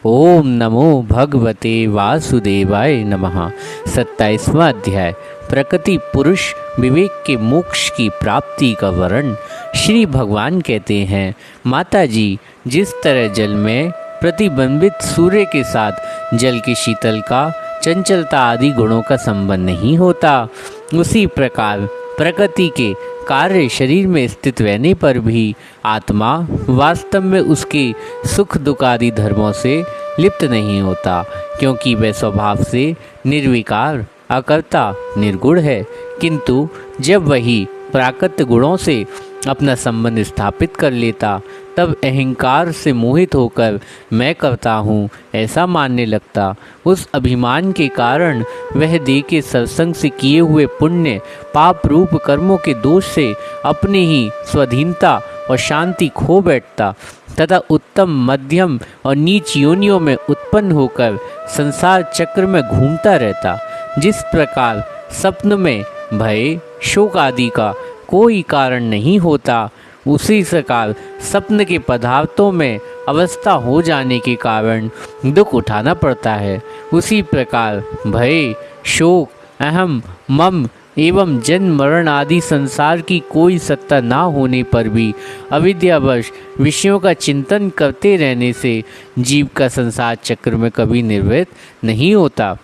ओम नमो भगवते वासुदेवाय नमः। 27वां अध्याय प्रकृति पुरुष विवेक के मोक्ष की प्राप्ति का वर्णन। श्री भगवान कहते हैं, माता जी, जिस तरह जल में प्रतिबिंबित सूर्य के साथ जल की शीतलता, चंचलता आदि गुणों का संबंध नहीं होता, उसी प्रकार प्रकृति के कार्य शरीर में स्थित रहने पर भी आत्मा वास्तव में उसके सुख दुख आदि धर्मों से लिप्त नहीं होता, क्योंकि वह स्वभाव से निर्विकार, अकर्ता, निर्गुण है। किंतु जब वही प्राकृत गुणों से अपना संबंध स्थापित कर लेता, तब अहंकार से मोहित होकर मैं करता हूँ ऐसा मानने लगता। उस अभिमान के कारण वह देह के सत्संग से किए हुए पुण्य पाप रूप कर्मों के दोष से अपने ही स्वाधीनता और शांति खो बैठता तथा उत्तम, मध्यम और नीच योनियों में उत्पन्न होकर संसार चक्र में घूमता रहता। जिस प्रकार स्वप्न में भय, शोक आदि का कोई कारण नहीं होता, उसी प्रकार स्वप्न के पदार्थों में अवस्था हो जाने के कारण दुख उठाना पड़ता है। उसी प्रकार भय, शोक, अहम, मम एवं जन्म मरण आदि संसार की कोई सत्ता ना होने पर भी अविद्यावश विषयों का चिंतन करते रहने से जीव का संसार चक्र में कभी निवृत्त नहीं होता।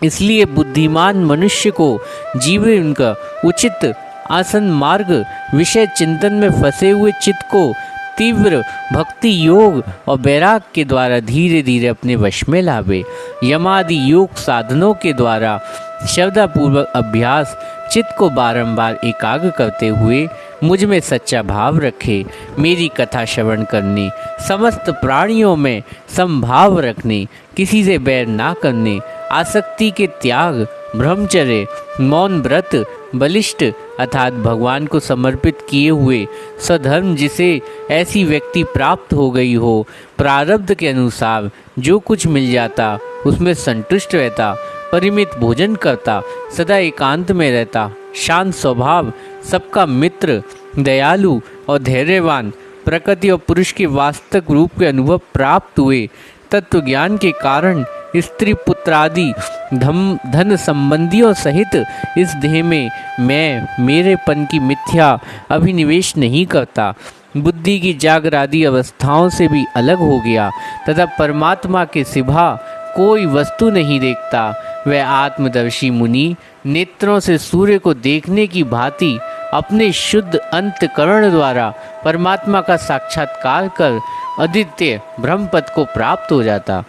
इसलिए बुद्धिमान मनुष्य को जीवन का उचित आसन मार्ग विषय चिंतन में फंसे हुए चित्त को तीव्र भक्ति योग और वैराग के द्वारा धीरे धीरे अपने वश में लावे। यमादि योग साधनों के द्वारा श्रद्धापूर्वक अभ्यास चित्त को बारंबार एकाग्र करते हुए मुझ में सच्चा भाव रखे। मेरी कथा श्रवण करने, समस्त प्राणियों में समभाव रखने, किसी से बैर ना करने, आसक्ति के त्याग, ब्रह्मचर्य, मौन व्रत, बलिष्ठ अर्थात भगवान को समर्पित किए हुए सधर्म जिसे ऐसी व्यक्ति प्राप्त हो गई हो, प्रारब्ध के अनुसार जो कुछ मिल जाता उसमें संतुष्ट रहता, परिमित भोजन करता, सदा एकांत में रहता, शांत स्वभाव, सबका मित्र, दयालु और धैर्यवान, प्रकृति और पुरुष के वास्तविक रूप के अनुभव प्राप्त हुए, तत्व ज्ञान के कारण स्त्री पुत्र आदि धन संबंधियों सहित इस देह में मैं मेरेपन की मिथ्या अभिनिवेश नहीं करता, बुद्धि की जागर आदि अवस्थाओं से भी अलग हो गया तथा परमात्मा के सिवा कोई वस्तु नहीं देखता। वह आत्मदर्शी मुनि नेत्रों से सूर्य को देखने की भांति अपने शुद्ध अंतकरण द्वारा परमात्मा का साक्षात्कार कर अद्वितीय ब्रह्मपद को प्राप्त हो जाता।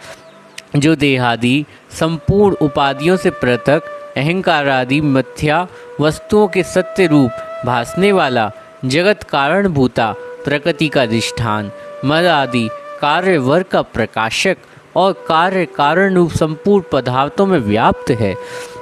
जो देहादि संपूर्ण उपाधियों से पृथक अहंकार आदि मिथ्या वस्तुओं के सत्य रूप भासने वाला जगत कारण भूता प्रकृति का अधिष्ठान, मद आदि कार्य वर्ग का प्रकाशक और कार्य कारण रूप संपूर्ण पदार्थों में व्याप्त है।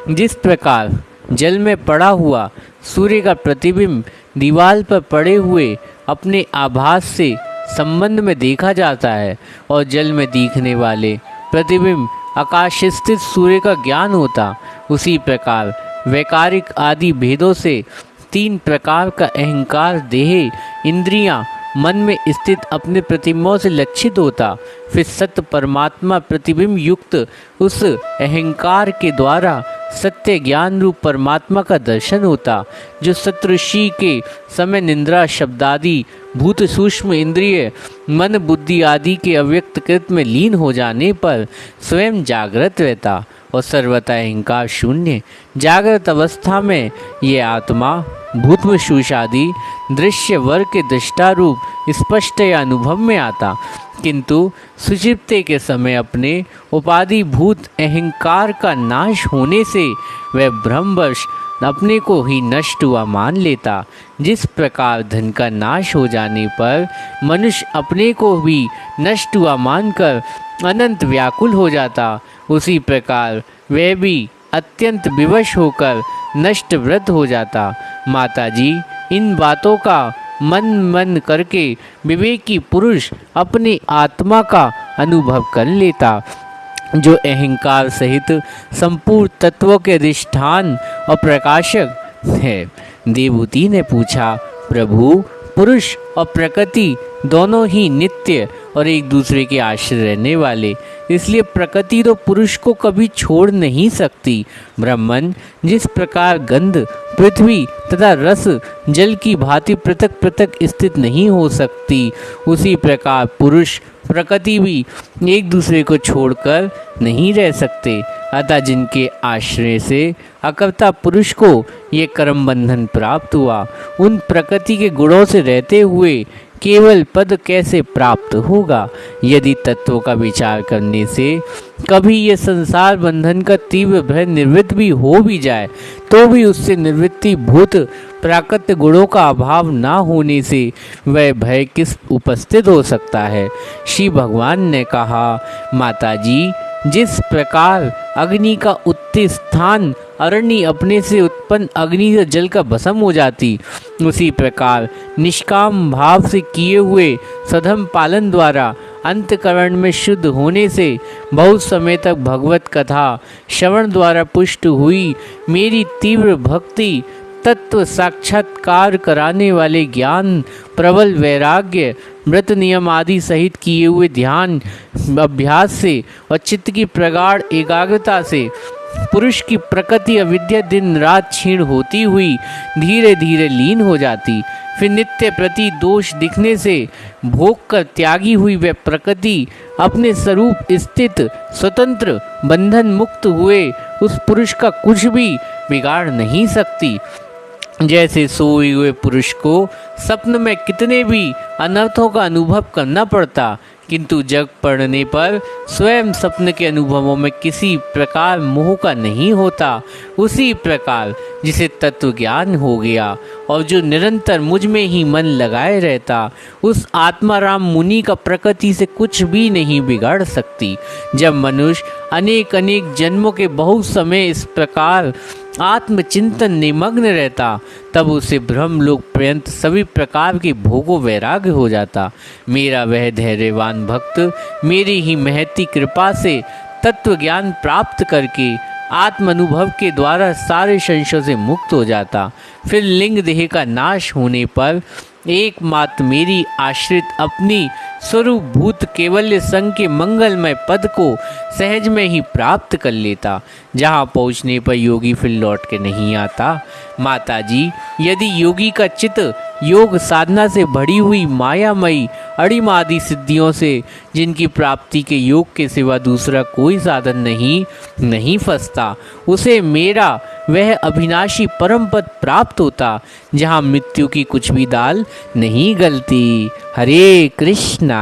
जिस प्रकार जल में पड़ा हुआ सूर्य का प्रतिबिंब दीवार पर पड़े हुए अपने आभास से संबंध में देखा जाता है और जल में दिखने वाले प्रतिबिंब आकाश स्थित सूर्य का ज्ञान होता, उसी प्रकार वैकारिक आदि भेदों से तीन प्रकार का अहंकार देह, इंद्रियां, मन में स्थित अपने प्रतिबिंबों से लक्षित होता। फिर सत्य परमात्मा प्रतिबिंब युक्त उस अहंकार के द्वारा सत्य ज्ञान रूप परमात्मा का दर्शन होता, जो सतऋषि के समय निंद्रा शब्दादि भूत सूक्ष्म इंद्रिय मन बुद्धि आदि के अव्यक्त कृत में लीन हो जाने पर स्वयं जागृत रहता और सर्वथा अहंकार शून्य। जागृत अवस्था में ये आत्मा भूत शूषादि दृश्य वर्ग के दृष्टा रूप स्पष्ट या अनुभव में आता, किंतु सुषुप्ति के समय अपने उपाधि भूत अहंकार का नाश होने से वह ब्रह्मवश अपने को ही नष्ट हुआ मान लेता। जिस प्रकार धन का नाश हो जाने पर मनुष्य अपने को भी नष्ट हुआ मानकर अनंत व्याकुल हो जाता, उसी प्रकार वह भी अत्यंत विवश होकर नष्ट व्रत हो जाता। माता जी, इन बातों का मन करके विवेकी पुरुष अपनी आत्मा का अनुभव कर लेता, जो अहंकार सहित संपूर्ण तत्वों के अधिष्ठान और प्रकाशक है। देवहूति ने पूछा, प्रभु, पुरुष और प्रकृति दोनों ही नित्य और एक दूसरे के आश्रय रहने वाले, इसलिए प्रकृति तो पुरुष को कभी छोड़ नहीं सकती। ब्रह्मन जिस प्रकार गंध पृथ्वी तथा रस जल की भांति पृथक पृथक स्थित नहीं हो सकती, उसी प्रकार पुरुष प्रकृति भी एक दूसरे को छोड़कर नहीं रह सकते। अतः जिनके आश्रय से अकर्ता पुरुष को ये कर्म बंधन प्राप्त हुआ, उन प्रकृति के गुणों से रहते हुए केवल पद कैसे प्राप्त होगा। यदि तत्वों का विचार करने से कभी ये संसार बंधन का तीव्र भय निवृत्त भी हो भी जाए, तो भी उससे निवृत्ति भूत प्राकृत गुणों का अभाव ना होने से वह भय किस उपस्थित हो सकता है। श्री भगवान ने कहा, माताजी, जिस प्रकार अग्नि का उत्ते स्थान अरण्य अपने से उत्पन्न अग्नि से जल का भस्म हो जाती, उसी प्रकार निष्काम भाव से किए हुए सधम पालन द्वारा अंतकरण में शुद्ध होने से बहुत समय तक भगवत कथा श्रवण द्वारा पुष्ट हुई मेरी तीव्र भक्ति, तत्व साक्षात्कार कराने वाले ज्ञान, प्रबल वैराग्य, व्रत नियम आदि सहित किए हुए ध्यान अभ्यास से और चित्त की प्रगाढ़ एकाग्रता से पुरुष की प्रकृति अविद्या दिन रात क्षीण होती हुई धीरे धीरे लीन हो जाती। फिर नित्य प्रति दोष दिखने से भोग कर त्यागी हुई वह प्रकृति अपने स्वरूप स्थित स्वतंत्र बंधन मुक्त हुए उस पुरुष का कुछ भी बिगाड़ नहीं सकती। जैसे सोए हुए पुरुष को स्वप्न में कितने भी अनर्थों का अनुभव करना पड़ता, किंतु जग पड़ने पर स्वयं स्वप्न के अनुभवों में किसी प्रकार मोह का नहीं होता, उसी प्रकार जिसे तत्व ज्ञान हो गया और जो निरंतर मुझ में ही मन लगाए रहता, उस आत्माराम मुनि का प्रकृति से कुछ भी नहीं बिगाड़ सकती। जब मनुष्य अनेक अनेक जन्मों के बहुत समय इस प्रकार आत्मचिंतन निमग्न रहता, तब उसे ब्रह्मलोक पर्यंत सभी प्रकार के भोगों वैराग्य हो जाता। मेरा वह धैर्यवान भक्त मेरी ही महती कृपा से तत्व ज्ञान प्राप्त करके आत्म अनुभव के द्वारा सारे संशयों से मुक्त हो जाता। फिर लिंग देह का नाश होने पर एकमात्र मेरी आश्रित अपनी स्वरूप भूत केवल्य संग के मंगलमय पद को सहज में ही प्राप्त कर लेता, जहाँ पहुँचने पर योगी फिर लौट के नहीं आता। माताजी, यदि योगी का चित्त योग साधना से भरी हुई मायामयी अड़िम आदि सिद्धियों से, जिनकी प्राप्ति के योग के सिवा दूसरा कोई साधन नहीं फंसता, उसे मेरा वह अविनाशी परम पद प्राप्त होता, जहाँ मृत्यु की कुछ भी दाल नहीं गलती। हरे कृष्णा।